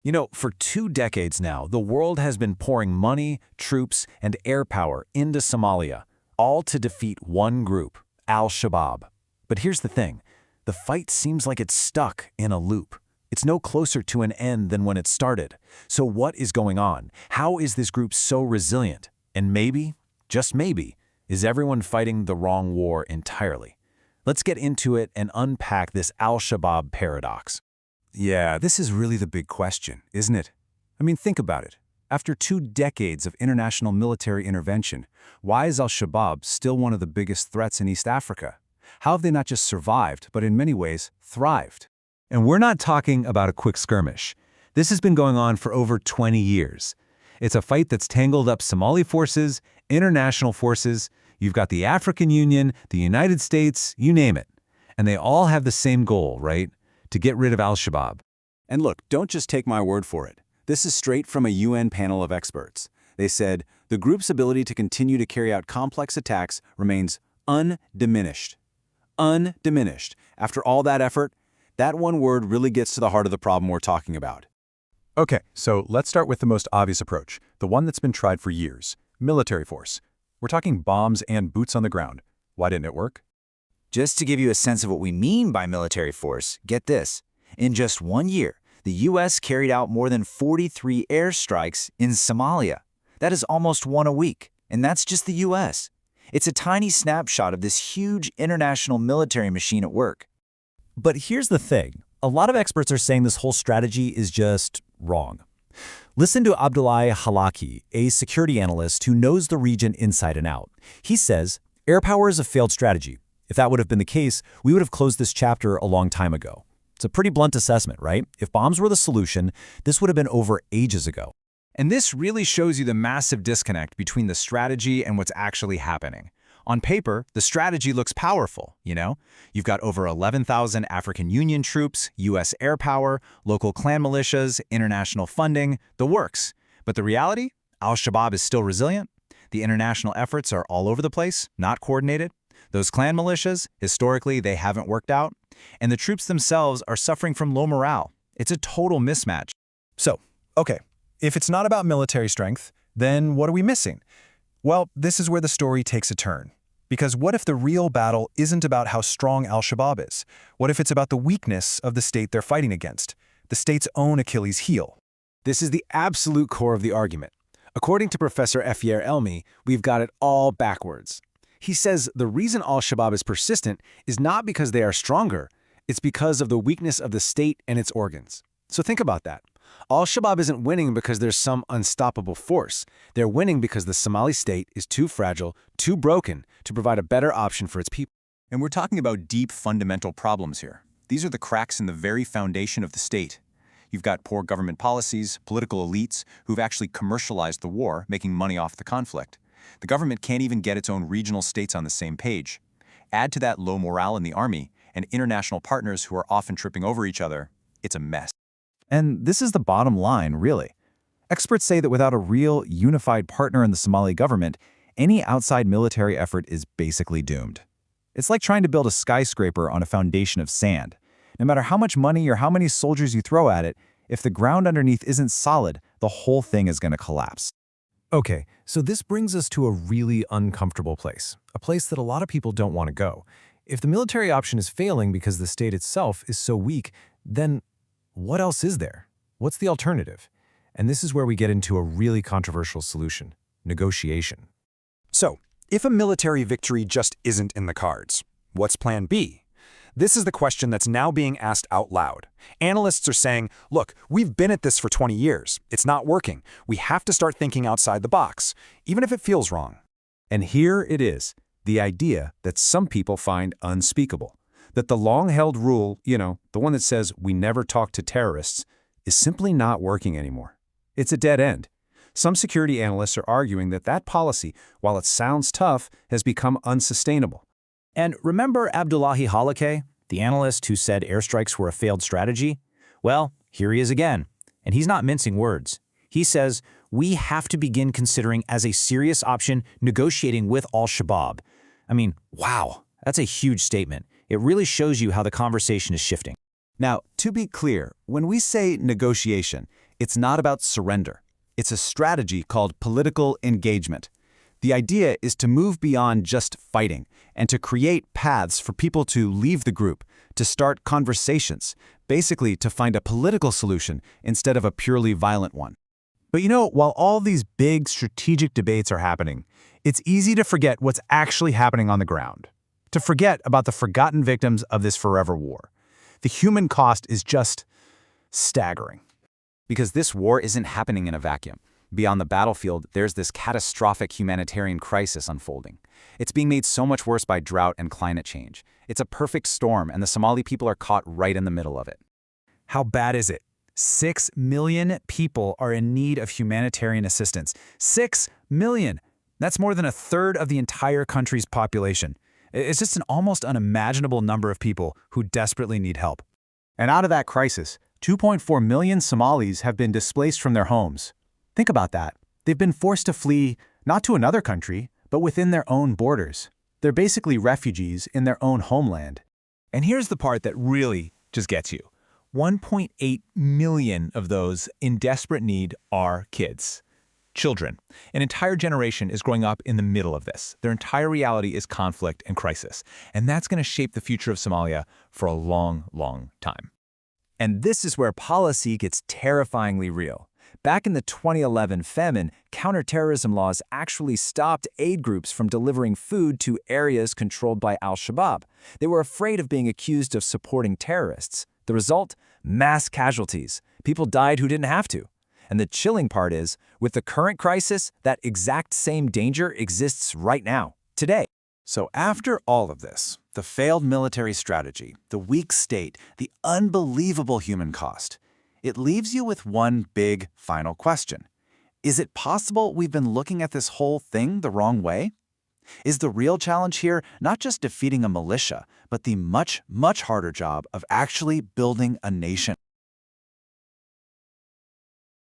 You know, for 2 decades now, the world has been pouring money, troops, and air power into Somalia, all to defeat one group, Al-Shabaab. But here's the thing. The fight seems like it's stuck in a loop. It's no closer to an end than when it started. So what is going on? How is this group so resilient? And maybe, just maybe, is everyone fighting the wrong war entirely? Let's get into it and unpack this Al-Shabaab paradox. Yeah, this is really the big question, isn't it? I mean, think about it. After 2 decades of international military intervention, why is al-Shabaab still one of the biggest threats in East Africa? How have they not just survived, but in many ways, thrived? And we're not talking about a quick skirmish. This has been going on for over 20 years. It's a fight that's tangled up Somali forces, international forces, you've got the African Union, the United States, you name it. And they all have the same goal, right? To get rid of al-Shabaab. And look, don't just take my word for it. This is straight from a UN panel of experts. They said, the group's ability to continue to carry out complex attacks remains undiminished. Undiminished. After all that effort, that one word really gets to the heart of the problem we're talking about. Okay, so let's start with the most obvious approach, the one that's been tried for years, military force. We're talking bombs and boots on the ground. Why didn't it work? Just to give you a sense of what we mean by military force, get this. In just 1 year, the U.S. carried out more than 43 airstrikes in Somalia. That is almost one a week, and that's just the U.S. It's a tiny snapshot of this huge international military machine at work. But here's the thing. A lot of experts are saying this whole strategy is just wrong. Listen to Abdullahi Halaki, a security analyst who knows the region inside and out. He says, air power is a failed strategy. If that would have been the case, we would have closed this chapter a long time ago. It's a pretty blunt assessment, right? If bombs were the solution, this would have been over ages ago. And this really shows you the massive disconnect between the strategy and what's actually happening. On paper, the strategy looks powerful, you know? You've got over 11,000 African Union troops, U.S. air power, local clan militias, international funding, the works. But the reality? Al-Shabaab is still resilient. The international efforts are all over the place, not coordinated. Those clan militias, historically, they haven't worked out. And the troops themselves are suffering from low morale. It's a total mismatch. So, okay, if it's not about military strength, then what are we missing? Well, this is where the story takes a turn. Because what if the real battle isn't about how strong al-Shabaab is? What if it's about the weakness of the state they're fighting against, the state's own Achilles heel? This is the absolute core of the argument. According to Professor Efier Elmi, we've got it all backwards. He says the reason al-Shabaab is persistent is not because they are stronger, it's because of the weakness of the state and its organs. So think about that. Al-Shabaab isn't winning because there's some unstoppable force. They're winning because the Somali state is too fragile, too broken to provide a better option for its people. And we're talking about deep fundamental problems here. These are the cracks in the very foundation of the state. You've got poor government policies, political elites who've actually commercialized the war, making money off the conflict. The government can't even get its own regional states on the same page. Add to that low morale in the army and international partners who are often tripping over each other, it's a mess. And this is the bottom line, really. Experts say that without a real, unified partner in the Somali government, any outside military effort is basically doomed. It's like trying to build a skyscraper on a foundation of sand. No matter how much money or how many soldiers you throw at it, if the ground underneath isn't solid, the whole thing is going to collapse. Okay, so this brings us to a really uncomfortable place, a place that a lot of people don't want to go. If the military option is failing because the state itself is so weak, then what else is there? What's the alternative? And this is where we get into a really controversial solution: negotiation. So, if a military victory just isn't in the cards, what's plan B? This is the question that's now being asked out loud. Analysts are saying, look, we've been at this for 20 years. It's not working. We have to start thinking outside the box, even if it feels wrong. And here it is, the idea that some people find unspeakable. That the long-held rule, the one that says we never talk to terrorists, is simply not working anymore. It's a dead end. Some security analysts are arguing that that policy, while it sounds tough, has become unsustainable. And remember Abdullahi Halaki, the analyst who said airstrikes were a failed strategy? Well, here he is again. And he's not mincing words. He says, we have to begin considering as a serious option negotiating with al-Shabaab. I mean, wow, that's a huge statement. It really shows you how the conversation is shifting. Now, to be clear, when we say negotiation, It's not about surrender. It's a strategy called political engagement. The idea is to move beyond just fighting and to create paths for people to leave the group, to start conversations, basically to find a political solution instead of a purely violent one. But while all these big strategic debates are happening, it's easy to forget what's actually happening on the ground. To forget about the forgotten victims of this forever war. The human cost is just staggering. Because this war isn't happening in a vacuum. Beyond the battlefield, there's this catastrophic humanitarian crisis unfolding. It's being made so much worse by drought and climate change. It's a perfect storm, and the Somali people are caught right in the middle of it. How bad is it? 6 million people are in need of humanitarian assistance. 6 million! That's more than a third of the entire country's population. It's just an almost unimaginable number of people who desperately need help. And out of that crisis, 2.4 million Somalis have been displaced from their homes. Think about that. They've been forced to flee, not to another country, but within their own borders. They're basically refugees in their own homeland. And here's the part that really just gets you. 1.8 million of those in desperate need are kids. Children. An entire generation is growing up in the middle of this. Their entire reality is conflict and crisis. And that's going to shape the future of Somalia for a long, long time. And this is where policy gets terrifyingly real. Back in the 2011 famine, counterterrorism laws actually stopped aid groups from delivering food to areas controlled by al-Shabaab. They were afraid of being accused of supporting terrorists. The result? Mass casualties. People died who didn't have to. And the chilling part is, with the current crisis, that exact same danger exists right now, today. So after all of this, the failed military strategy, the weak state, the unbelievable human cost, it leaves you with one big final question. Is it possible we've been looking at this whole thing the wrong way? Is the real challenge here not just defeating a militia, but the much, much harder job of actually building a nation?